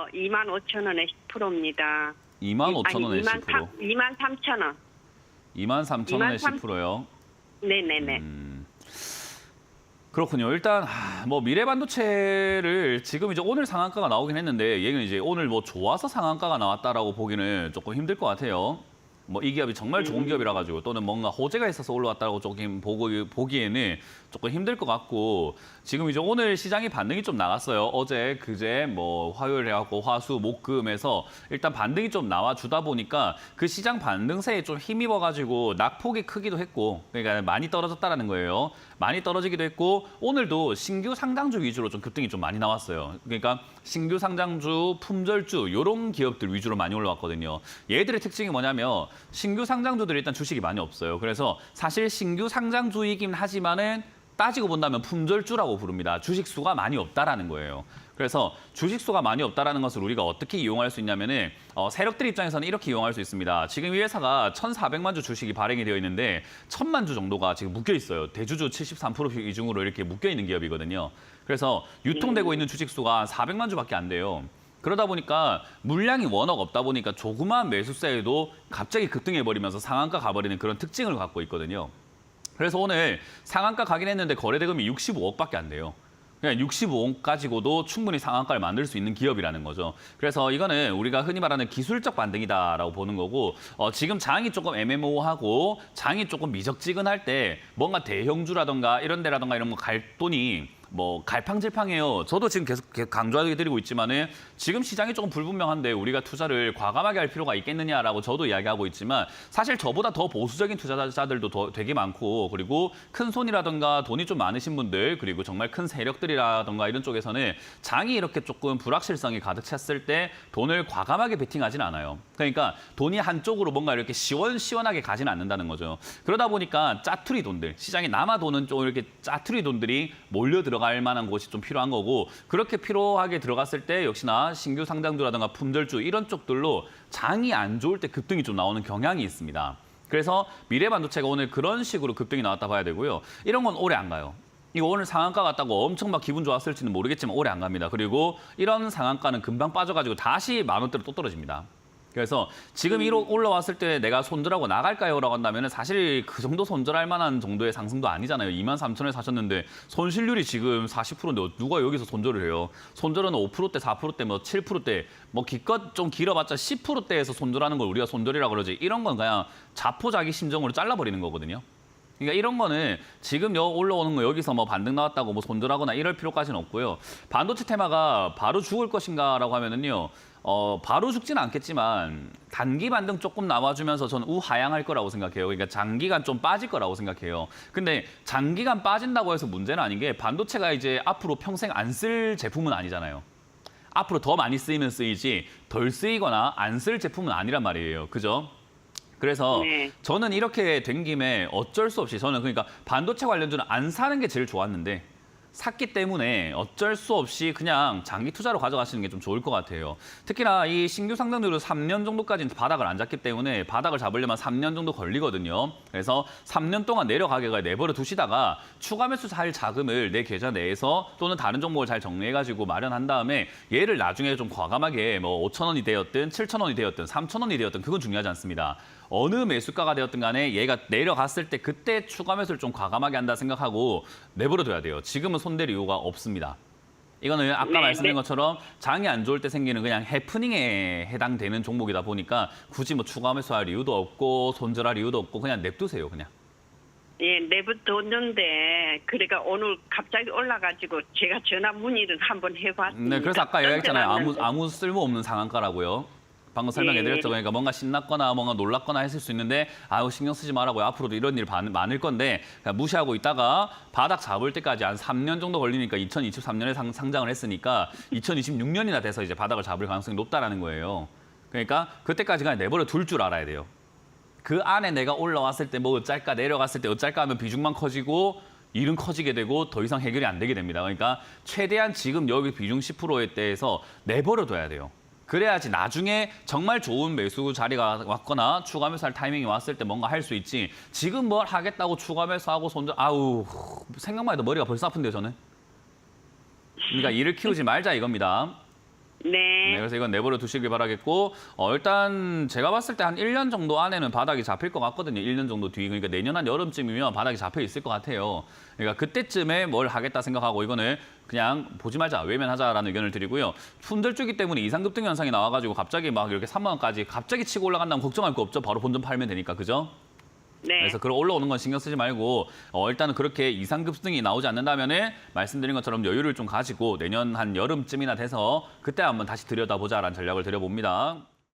2만 5천 원에 10%입니다. 2만 5천 원에 10%? 2만 3천 원. 2만 3천 원에 10%요? 네네네. 그렇군요. 일단 뭐 미래반도체를 지금 이제 오늘 상한가가 나오긴 했는데 얘는 이제 오늘 뭐 좋아서 상한가가 나왔다라고 보기는 조금 힘들 것 같아요. 뭐 이 기업이 정말 좋은 기업이라 가지고 또는 뭔가 호재가 있어서 올라왔다고 조금 보기에는 조금 힘들 것 같고 지금 이제 오늘 시장이 반등이 좀 나갔어요. 어제, 그제, 뭐 화요일 해갖고 화수, 목, 금에서 일단 반등이 좀 나와주다 보니까 그 시장 반등세에 좀 힘입어가지고 낙폭이 크기도 했고 그러니까 많이 떨어졌다라는 거예요. 많이 떨어지기도 했고 오늘도 신규 상장주 위주로 좀 급등이 좀 많이 나왔어요. 그러니까 신규 상장주, 품절주 이런 기업들 위주로 많이 올라왔거든요. 얘들의 특징이 뭐냐면 신규 상장주들이 일단 주식이 많이 없어요. 그래서 사실 신규 상장주이긴 하지만은 따지고 본다면 품절주라고 부릅니다. 주식 수가 많이 없다라는 거예요. 그래서 주식 수가 많이 없다라는 것을 우리가 어떻게 이용할 수 있냐면은 세력들 입장에서는 이렇게 이용할 수 있습니다. 지금 이 회사가 1,400만 주 주식이 발행이 되어 있는데 1,000만 주 정도가 지금 묶여 있어요. 대주주 73% 이중으로 이렇게 묶여 있는 기업이거든요. 그래서 유통되고 있는 주식 수가 400만 주밖에 안 돼요. 그러다 보니까 물량이 워낙 없다 보니까 조그마한 매수세에도 갑자기 급등해버리면서 상한가 가버리는 그런 특징을 갖고 있거든요. 그래서 오늘 상한가 가긴 했는데 거래대금이 65억밖에 안 돼요. 그냥 65억 가지고도 충분히 상한가를 만들 수 있는 기업이라는 거죠. 그래서 이거는 우리가 흔히 말하는 기술적 반등이다라고 보는 거고 지금 장이 조금 애매모호하고 장이 조금 미적지근할 때 뭔가 대형주라던가 이런 데라던가 이런 거 갈 돈이 뭐 갈팡질팡해요. 저도 지금 계속 강조하게 드리고 있지만은 지금 시장이 조금 불분명한데 우리가 투자를 과감하게 할 필요가 있겠느냐라고 저도 이야기하고 있지만 사실 저보다 더 보수적인 투자자들도 되게 많고 그리고 큰 손이라든가 돈이 좀 많으신 분들 그리고 정말 큰 세력들이라든가 이런 쪽에서는 장이 이렇게 조금 불확실성이 가득 찼을 때 돈을 과감하게 베팅하진 않아요. 그러니까 돈이 한쪽으로 뭔가 이렇게 시원시원하게 가진 않는다는 거죠. 그러다 보니까 짜투리 돈들, 시장에 남아 도는 좀 이렇게 짜투리 돈들이 몰려 들어갈 만한 곳이 좀 필요한 거고 그렇게 필요하게 들어갔을 때 역시나 신규 상장주라든가 품절주 이런 쪽들로 장이 안 좋을 때 급등이 좀 나오는 경향이 있습니다. 그래서 미래반도체가 오늘 그런 식으로 급등이 나왔다 봐야 되고요. 이런 건 오래 안 가요. 이거 오늘 상한가 갔다고 엄청 막 기분 좋았을지는 모르겠지만 오래 안 갑니다. 그리고 이런 상한가는 금방 빠져가지고 다시 10,000원대로 또 떨어집니다. 그래서 지금 1억 올라왔을 때 내가 손절하고 나갈까요? 라고 한다면 사실 그 정도 손절할 만한 정도의 상승도 아니잖아요. 23,000원에 사셨는데 손실률이 지금 40%인데 누가 여기서 손절을 해요? 손절은 5%대, 4%대, 뭐 7%대, 뭐 기껏 좀 길어봤자 10%대에서 손절하는 걸 우리가 손절이라고 그러지. 이런 건 그냥 자포자기 심정으로 잘라버리는 거거든요. 그러니까 이런 거는 지금 올라오는 거 여기서 뭐 반등 나왔다고 뭐 손절하거나 이럴 필요까지는 없고요. 반도체 테마가 바로 죽을 것인가라고 하면은요. 바로 죽지는 않겠지만 단기 반등 조금 나와주면서 저는 우하향할 거라고 생각해요. 그러니까 장기간 좀 빠질 거라고 생각해요. 근데 장기간 빠진다고 해서 문제는 아닌 게 반도체가 이제 앞으로 평생 안 쓸 제품은 아니잖아요. 앞으로 더 많이 쓰이면 쓰이지 덜 쓰이거나 안 쓸 제품은 아니란 말이에요. 그죠? 그래서 네. 저는 이렇게 된 김에 어쩔 수 없이 저는 그러니까 반도체 관련주는 안 사는 게 제일 좋았는데 샀기 때문에 어쩔 수 없이 그냥 장기 투자로 가져가시는 게 좀 좋을 것 같아요. 특히나 이 신규 상장주로 3년 정도까지는 바닥을 안 잡기 때문에 바닥을 잡으려면 3년 정도 걸리거든요. 그래서 3년 동안 내려가게가 내버려 두시다가 추가 매수할 자금을 내 계좌 내에서 또는 다른 종목을 잘 정리해가지고 마련한 다음에 얘를 나중에 좀 과감하게 뭐 5,000원이 되었든 7,000원이 되었든 3,000원이 되었든 그건 중요하지 않습니다. 어느 매수가가 되었든 간에 얘가 내려갔을 때 그때 추가 매수를 좀 과감하게 한다 생각하고 내버려둬야 돼요. 지금은 손댈 이유가 없습니다. 이거는 아까 말씀드린 것처럼 장이 안 좋을 때 생기는 그냥 해프닝에 해당되는 종목이다 보니까 굳이 뭐 추가 매수할 이유도 없고 손절할 이유도 없고 그냥 냅두세요. 그냥. 예, 내부뒀는데 그러니까 오늘 갑자기 올라가지고 제가 전화 문의를 한번 해봤습니다. 네, 그래서 아까 이야기했잖아요. 던져놨는데. 아무 쓸모없는 상한가라고요. 방금 설명해드렸죠. 그러니까 뭔가 신났거나 뭔가 놀랐거나 했을 수 있는데 아유 신경 쓰지 말라고요. 앞으로도 이런 일이 많을 건데 그냥 무시하고 있다가 바닥 잡을 때까지 한 3년 정도 걸리니까 2023년에 상장을 했으니까 2026년이나 돼서 이제 바닥을 잡을 가능성이 높다라는 거예요. 그러니까 그때까지 그냥 내버려 둘 줄 알아야 돼요. 그 안에 내가 올라왔을 때 뭐 어쩔까 내려갔을 때 어쩔까 하면 비중만 커지고 일은 커지게 되고 더 이상 해결이 안 되게 됩니다. 그러니까 최대한 지금 여기 비중 10%에 대해서 내버려둬야 돼요. 그래야지 나중에 정말 좋은 매수 자리가 왔거나 추가 매수할 타이밍이 왔을 때 뭔가 할 수 있지. 지금 뭘 하겠다고 추가 매수하고 손절 아우 생각만 해도 머리가 벌써 아픈데요 저는. 그러니까 일을 키우지 말자 이겁니다. 네, 그래서 이건 내버려 두시길 바라겠고 일단 제가 봤을 때 한 1년 정도 안에는 바닥이 잡힐 것 같거든요. 1년 정도 뒤, 그러니까 내년 한 여름쯤이면 바닥이 잡혀 있을 것 같아요. 그러니까 그때쯤에 뭘 하겠다 생각하고 이거는 그냥 보지 말자, 외면하자라는 의견을 드리고요. 순들주기 때문에 이상급등 현상이 나와가지고 갑자기 막 이렇게 3만 원까지 갑자기 치고 올라간다면 걱정할 거 없죠. 바로 본전 팔면 되니까, 그죠? 네. 그래서 그런 올라오는 건 신경 쓰지 말고 일단은 그렇게 이상급등이 나오지 않는다면은 말씀드린 것처럼 여유를 좀 가지고 내년 한 여름쯤이나 돼서 그때 한번 다시 들여다보자라는 전략을 드려봅니다.